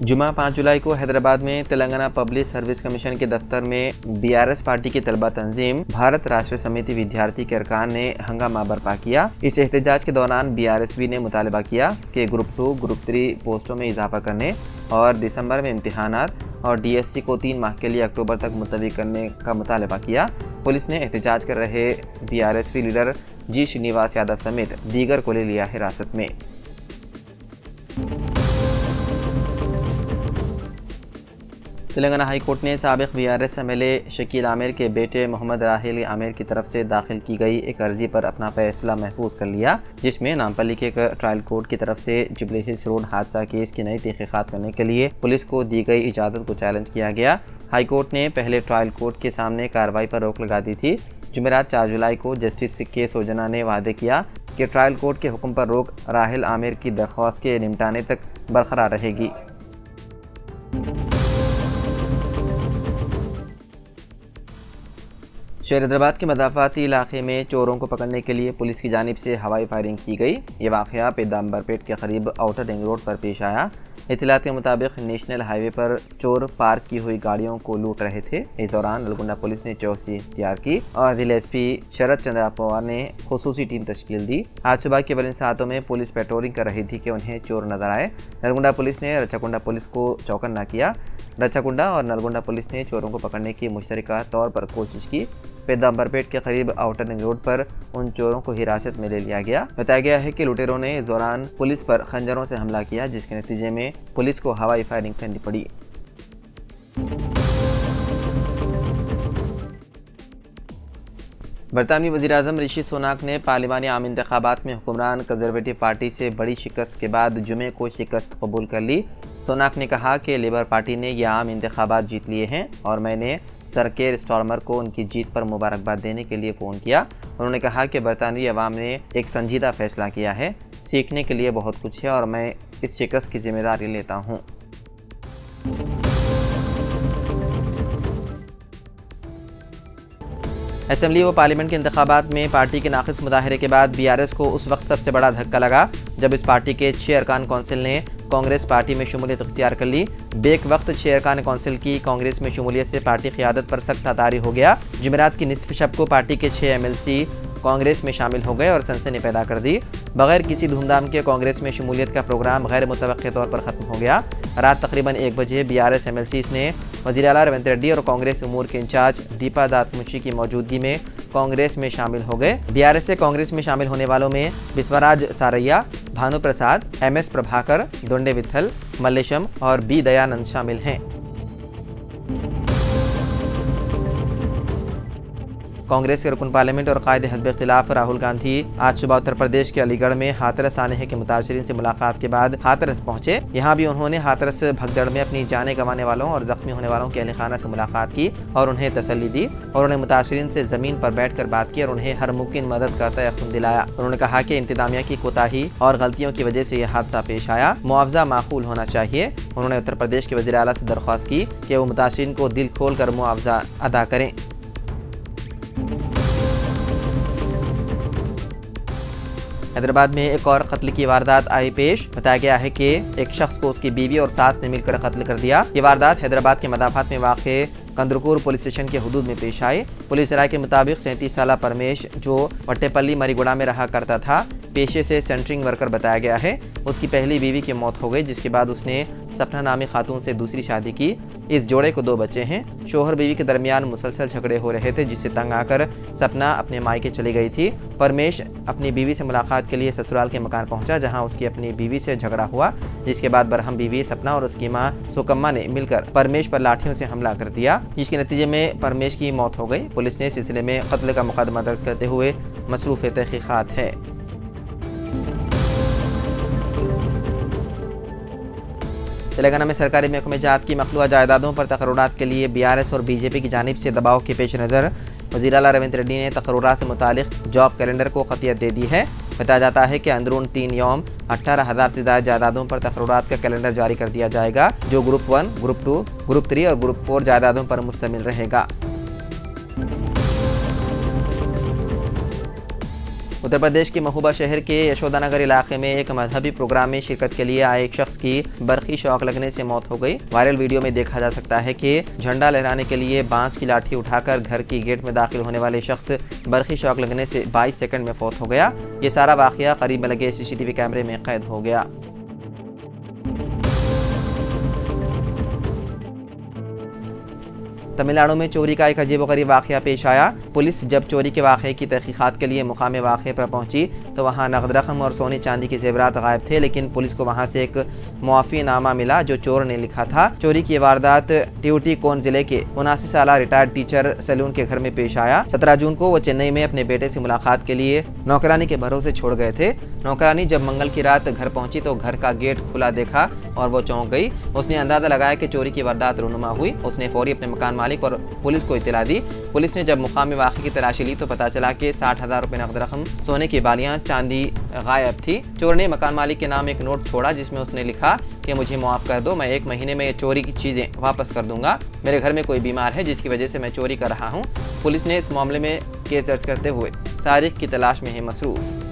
जुमा 5 जुलाई को हैदराबाद में तेलंगाना पब्लिक सर्विस कमीशन के दफ्तर में बीआरएस पार्टी की तलबा तंजीम भारत राष्ट्र समिति विद्यार्थी के अरकान ने हंगामा बर्पा किया। इस एहतजाज के दौरान बीआरएसवी ने मुतालबा किया कि ग्रुप 2, ग्रुप 3 पोस्टों में इजाफा करने और दिसंबर में इम्तिहानात और डीएससी को 3 माह के लिए अक्टूबर तक मुलतवी करने का मुतालबा किया। पुलिस ने एहतजाज कर रहे बीआरएसवी लीडर जी श्रीनिवास यादव समेत दीगर को ले लिया हिरासत में। तेलंगाना हाई कोर्ट ने साबिक बीआरएस एमएलए शकील आमिर के बेटे मोहम्मद राहिल आमिर की तरफ से दाखिल की गई एक अर्जी पर अपना फैसला महफूज कर लिया, जिसमें नामपल्ली के ट्रायल कोर्ट की तरफ से जुबली हिल्स रोड हादसा केस की नई तहकीकात करने के लिए पुलिस को दी गई इजाज़त को चैलेंज किया गया। हाई कोर्ट ने पहले ट्रायल कोर्ट के सामने कार्रवाई पर रोक लगा दी थी। जुमेरात 4 जुलाई को जस्टिस के सोजना ने वादे किया कि ट्रायल कोर्ट के हुक्म पर रोक राहिल आमिर की दरख्वास्त के निपटाने तक बरकरार रहेगी। शहर हैदराबाद के मदाफाती इलाके में चोरों को पकड़ने के लिए पुलिस की जानिब से हवाई फायरिंग की गई। ये वाक़या पैगम्बरपेट के करीब आउटर रिंग रोड पर पेश आया। इत्तलात के मुताबिक नेशनल हाईवे पर चोर पार्क की हुई गाड़ियों को लूट रहे थे। इस दौरान नलगुंडा पुलिस ने चौकसी इख्तियार की और जिला एसपी शरद चंद्रा पवार ने खुसूसी टीम तश्कील दी। आज सुबह के वरीन सातों में पुलिस पेट्रोलिंग कर रही थी कि उन्हें चोर नजर आए। नलगुंडा पुलिस ने रचाकुंडा पुलिस को चौकन्ना किया। रचाकुंडा और नलगुंडा पुलिस ने चोरों को पकड़ने की मुश्तरका तौर पर कोशिश की। पैगम्बरपेट के करीब आउटर रिंग रोड पर उन चोरों को हिरासत में ले लिया गया। बताया गया है कि लुटेरों ने इस दौरान पुलिस पर खंजरों से हमला किया, जिसके नतीजे में पुलिस को हवाई फायरिंग करनी पड़ी। बरतानवी वज़ीर-ए-आज़म ऋषि सुनाक ने पार्लिमानी आम इंतखाबात में हुक्मरान कंजरवेटिव पार्टी से बड़ी शिकस्त के बाद जुमे को शिकस्त कबूल कर ली। सुनाक ने कहा कि लेबर पार्टी ने यह आम इंतखाबात जीत लिए हैं और मैंने सर केयर स्टारमर को उनकी जीत पर मुबारकबाद देने के लिए फ़ोन किया। उन्होंने कहा कि बरतानवी अवाम ने एक संजीदा फैसला किया है, सीखने के लिए बहुत कुछ है और मैं इस शिकस्त की जिम्मेदारी लेता हूँ। असेंबली व पार्लियामेंट के इंतखाबात में पार्टी के नाक़िस मुजाहरे के बाद बीआरएस को उस वक्त सबसे बड़ा धक्का लगा जब इस पार्टी के 6 अरकान कौंसिल ने कांग्रेस पार्टी में शमूलियत इख्तियार कर ली। बेक वक्त 6 अरकान कौंसिल की कांग्रेस में शमूलियत से पार्टी क़ियादत पर सख्त तारी हो गया। जुमेरात की निसफ शब को पार्टी के 6 एमएलसी कांग्रेस में शामिल हो गए और सनसनी पैदा कर दी। बगैर किसी धूमधाम के कांग्रेस में शमूलियत का प्रोग्राम गैर मुतवक्के तौर पर ख़त्म हो गया। रात तकरीबन 1 बजे बीआरएस एमएलसीज़ ने वज़ीर आला रेवंत रेड्डी और कांग्रेस उमूर के इंचार्ज दीपा दातमुंशी की मौजूदगी में कांग्रेस में शामिल हो गए। बीआरएस से कांग्रेस में शामिल होने वालों में बिस्वराज सारैया, भानु प्रसाद, एमएस प्रभाकर, दोंडे विठल, मल्लेशम और बी दयानंद शामिल हैं। कांग्रेस के रुकन पार्लियामेंट और कायदे हज़ब इख्तिलाफ राहुल गांधी आज सुबह उत्तर प्रदेश के अलीगढ़ में हाथरस सानहे के मुतासरीन से मुलाकात के बाद हाथरस पहुंचे। यहां भी उन्होंने हाथरस भगदड़ में अपनी जानें गंवाने वालों और जख्मी होने वालों के अहले खाना से मुलाकात की और उन्हें तसल्ली दी और उन्हें मुतासरीन से ज़मीन पर बैठ कर बात की और उन्हें हर मुमकिन मदद का यकीन दिलाया। उन्होंने कहा कि इंतजामिया की कोताही और गलतियों की वजह से यह हादसा पेश आया, मुआवजा माकूल होना चाहिए। उन्होंने उत्तर प्रदेश के वज़ीर आला से दरख्वास्त की कि वो मुतासरीन को दिल खोल कर मुआवजा अदा करें। हैदराबाद में एक और कत्ल की वारदात आई पेश। बताया गया है कि एक शख्स को उसकी बीवी और सास ने मिलकर कत्ल कर दिया। ये वारदात हैदराबाद के मदाफात में वाक़े कंदरकूर पुलिस स्टेशन के हुदूद में पेश आई। पुलिस राय के मुताबिक 37 साला परमेश, जो वट्टेपल्ली मरीगुड़ा में रहा करता था, पेशे से सेंटरिंग वर्कर बताया गया है। उसकी पहली बीवी की मौत हो गई, जिसके बाद उसने सपना नामी खातून से दूसरी शादी की। इस जोड़े को 2 बच्चे हैं। शोहर बीवी के दरमियान मुसलसल झगड़े हो रहे थे, जिससे तंग आकर सपना अपने मायके चली गई थी। परमेश अपनी बीवी से मुलाकात के लिए ससुराल के मकान पहुंचा, जहां उसकी अपनी बीवी से झगड़ा हुआ, जिसके बाद बरहम बीवी सपना और उसकी मां सुकम्मा ने मिलकर परमेश पर लाठियों से हमला कर दिया, जिसके नतीजे में परमेश की मौत हो गई। पुलिस ने इस सिलसिले में कत्ल का मुकदमा दर्ज करते हुए मसरूफ़ तहक़ीक़ात है। तेलंगाना में सरकारी महकमे जात की मखलूआ जायदादों पर तकर्रुरात के लिए बीआरएस और बीजेपी की जानिब से दबाव के पेश नज़र वज़ीर आला रेवंत रेड्डी ने तकर्रुरात से मुतालिक जॉब कैलेंडर को क़तियत दे दी है। बताया जाता है कि अंदरून 3 यौम 18,000 से ज़्यादा जायदादों पर तकरीरात का कैलेंडर जारी कर दिया जाएगा, जो ग्रुप 1, ग्रुप 2, ग्रुप 3 और ग्रुप 4 जायदादों पर मुश्तमिल रहेगा। उत्तर प्रदेश के महोबा शहर के यशोदानगर इलाके में एक मजहबी प्रोग्राम में शिरकत के लिए आए एक शख्स की बरकी शौक लगने से मौत हो गई। वायरल वीडियो में देखा जा सकता है कि झंडा लहराने के लिए बांस की लाठी उठाकर घर की गेट में दाखिल होने वाले शख्स बरकी शौक लगने से 22 सेकंड में फौत हो गया। ये सारा वाकया करीब में लगे CCTV कैमरे में कैद हो गया। तमिलनाडु में चोरी का एक अजीबोगरीब वाक़या पेश आया। पुलिस जब चोरी के वाक़े की तहकीकात के लिए मुकाम वाक़े पर पहुंची तो वहां नकद रकम और सोने चांदी के जेवरात गायब थे, लेकिन पुलिस को वहां से एक मुआफ़ीनामा मिला जो चोर ने लिखा था। चोरी की वारदात ट्यूटिकोन जिले के 79 साल रिटायर्ड टीचर सैलून के घर में पेश आया। 17 जून को वो चेन्नई में अपने बेटे से मुलाकात के लिए नौकरानी के भरोसे छोड़ गए थे। नौकरानी जब मंगल की रात घर पहुंची तो घर का गेट खुला देखा और वो चौंक गई। उसने अंदाजा लगाया कि चोरी की वारदात रूनुमा हुई। उसने फौरी अपने मकान मालिक और पुलिस को इत्तला दी। पुलिस ने जब मुकामी वाक़े की तलाशी ली तो पता चला कि 60,000 रुपये नकद रकम, सोने की बालियां, चांदी गायब थी। चोर ने मकान मालिक के नाम एक नोट छोड़ा जिसमें उसने लिखा कि मुझे माफ़ कर दो, मैं 1 महीने में ये चोरी की चीज़ें वापस कर दूंगा। मेरे घर में कोई बीमार है जिसकी वजह से मैं चोरी कर रहा हूँ। पुलिस ने इस मामले में केस दर्ज करते हुए सारिक की तलाश में है मसरूफ़।